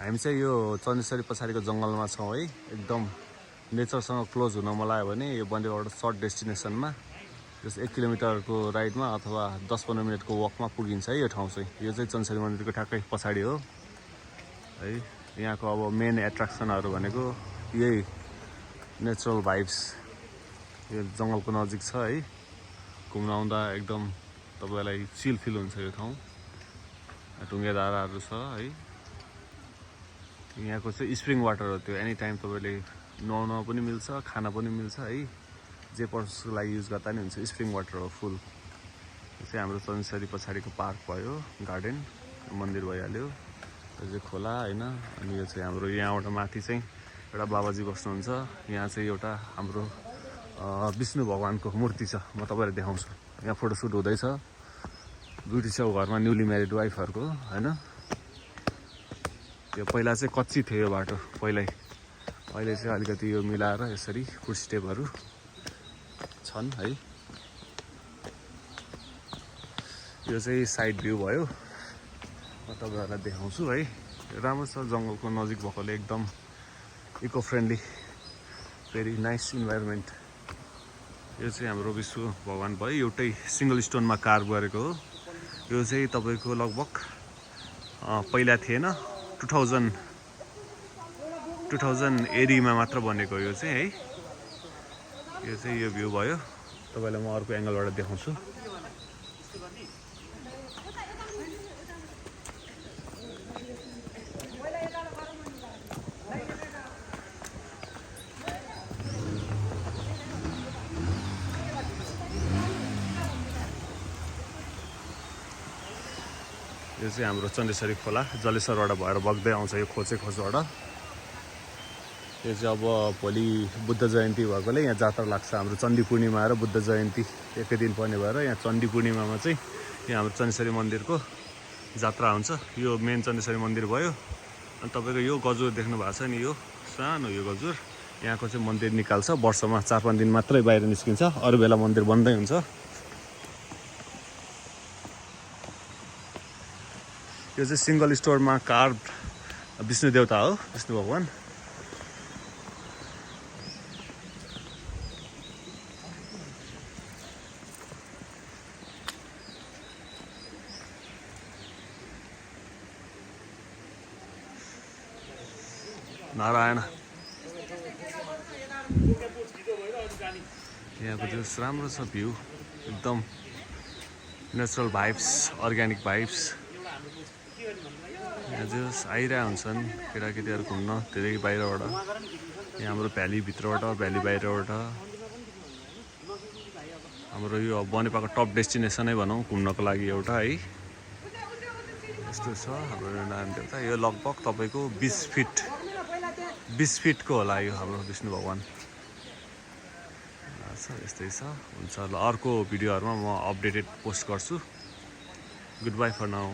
हामी चाहिँ यो चन्देश्वरी पछाडिको जङ्गलमा छौँ है। एकदम नेचरसँग क्लोज हुन मन लाग्यो भने यो बनेको एउटा सर्ट डेस्टिनेसनमा जस 1 किलोमिटरको राइडमा अथवा 10-15 मिनटको वकमा पुगिन्छ है। यो ठाउँ चाहिँ यो चाहिँ चन्देश्वरी मन्दिरको ठ्याक्कै पछाडि हो है। यहाँको अब मेन एट्र्याक्सनहरू भनेको यही नेचुरल भाइब्स, यो जङ्गलको नजिक छ है। घुम्न आउँदा एकदम तपाईलाई चिल फिल हुन्छ यो ठाउँ। ढुङ्गे धाराहरू छ है। यहाँको चाहिँ स्प्रिङ वाटर हो, त्यो एनी टाइम तपाईले नुहाउन पनि मिल्छ, खाना पनि मिल्छ है। जे पर्पसको लागि युज गर्दा नि हुन्छ। स्प्रिङ वाटर हो फुल। यो चाहिँ हाम्रो चन्देश्वरी पछाडिको पार्क भयो, गार्डन, मन्दिर भइहाल्यो। यो चाहिँ खोला हैन। अनि यो चाहिँ हाम्रो यहाँबाट माथि चाहिँ एउटा बाबाजी बस्नुहुन्छ। यहाँ चाहिँ एउटा हाम्रो विष्णु भगवानको मूर्ति छ। म तपाईलाई देखाउँछु। यहाँ फोटोसुट हुँदैछ। ब्युटी छ घरमा, न्युली म्यारिड वाइफहरुको हैन। यो पहिला चाहिँ कच्ची थियो यो बाटो पहिल्यै। अहिले चाहिँ अलिकति यो मिलाएर यसरी फुट स्टेपहरु छन् है। यो चाहिँ साइड भ्यू भयो। म तपाईहरुलाई देखाउँछु है। राम्रो छ, जंगलको नजिक भएकोले एकदम eco friendly, very nice environment. यो चाहिँ हाम्रो विष्णु भगवान भयो, एउटै सिंगल स्टोनमा कार्भ गरेको हो। यो चाहिँ तपाईको लगभग पहिला थिएन, 2000 एडीमा मात्र बनेको यो चाहिँ है। यो चाहिँ यो भ्यू भयो। तपाईलाई म अर्को एंगलबाट देखाउँछु। यो चाहिँ हाम्रो चन्देश्वरी खोला जलेश्वरबाट भएर बग्दै आउँछ यो खोजबाट। यो चाहिँ अब भोलि बुद्ध जयन्ती भएकोले यहाँ जात्रा लाग्छ। हाम्रो चण्डी पूर्णिमा र बुद्ध जयन्ती एकै दिन पर्ने भएर यहाँ चण्डी पूर्णिमामा चाहिँ यहाँ हाम्रो चन्देश्वरी मन्दिरको जात्रा हुन्छ। यो मेन चन्देश्वरी मन्दिर भयो। अनि तपाईको यो गजुर देख्नु भएको छ नि, यो सानो यो गजुर यहाँको चाहिँ मन्दिर निकाल्छ। वर्षमा 4-5 दिन मात्रै बाहिर निस्किन्छ, अरु बेला मन्दिर बन्दै हुन्छ। यो चाहिँ सिंगल स्टोरमा कार्भ विष्णु देवता हो, विष्णु भगवान। नारायण। यहाँको जो राम्रो छ भ्यू, एकदम नेचुरल भाइब्स, अर्ग्यानिक भाइब्स। यहाँ जस आइरहेको हुन्छन् केटाकेटीहरू घुम्न धेरै बाहिरबाट। यहाँ हाम्रो भ्याली भित्रबाट, भ्याली बाहिरबाट। हाम्रो यो बनेपाको टप डेस्टिनेसनै भनौँ घुम्नको लागि एउटा है। यस्तो छ हाम्रो नारायण देवता। यो लगभग तपाईको 20 फिटको होला यो हाम्रो विष्णु भगवान। यस्तै छ। हुन्छ ल, अर्को भिडियोहरुमा म अपडेटेड पोस्ट गर्छु। Goodbye for now.